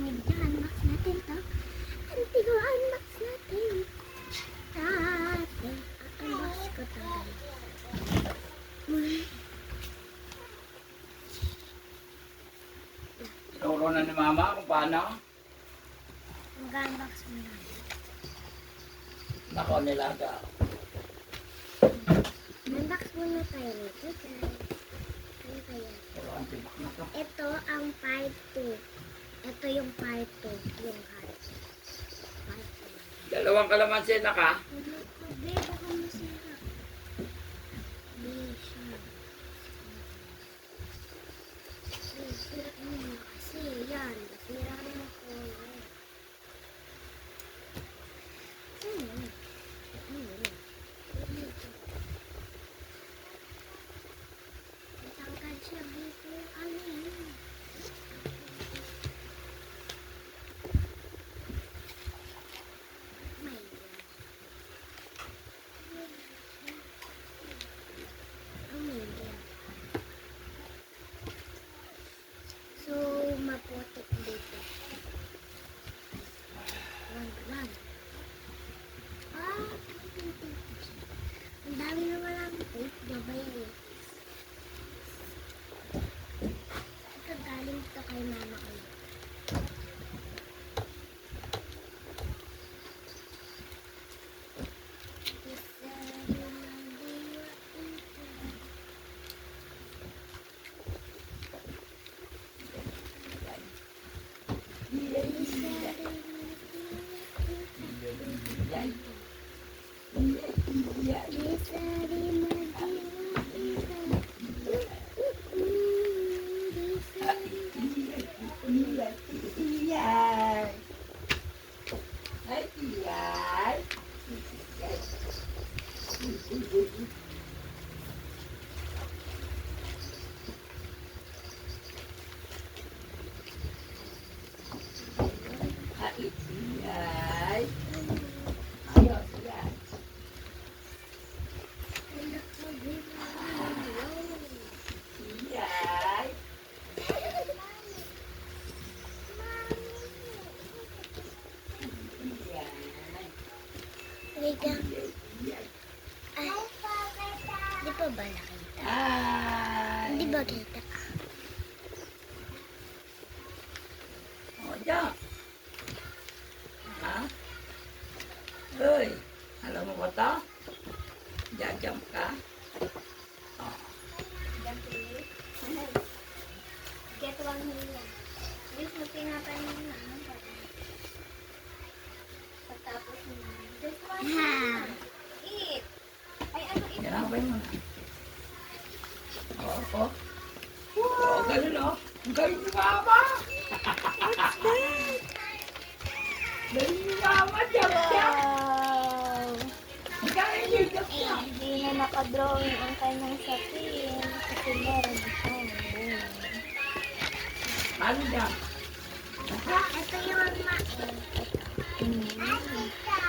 I-unbox natin to. I-unbox natin. I-unbox ko to, guys. Turo na ni Mama kung paano. Mag-unbox mo na. Nako, nilaga. Unbox muna tayo nito, guys. Ano kaya? Pero ang tibak na to. Ito ang part 2. Ito yung part 2. Yung part 2. Dalawang kalamansi na ka. Be, baka masira. Be, siya. Be, sira mo kasi. Yan. Sira mo ko. Tangkad siya dito. Ano yun? May so, maputik dito. Lang. Ang dami na walang tape. Gabay eh. Kagaling ito kay mama ko. Ay, di pa ba nakita? Di ba kita? O, diyan. Ha? Uy, alam mo ba ito? Jump ka? Get one million. Please, magpinapay mo na. Pagtapos mo na. Just one million. Eat. Ay, ano ito? Ginabay mo na. Oo. Oo, ganun o. Ang galing ni Mama. Galing ni Mama. Jump. Ang galing ni Jump. Hindi na nakadrawing ang kanyang sapin. Kasi meron siyang Ano dyan? Ito yung ma. Ito.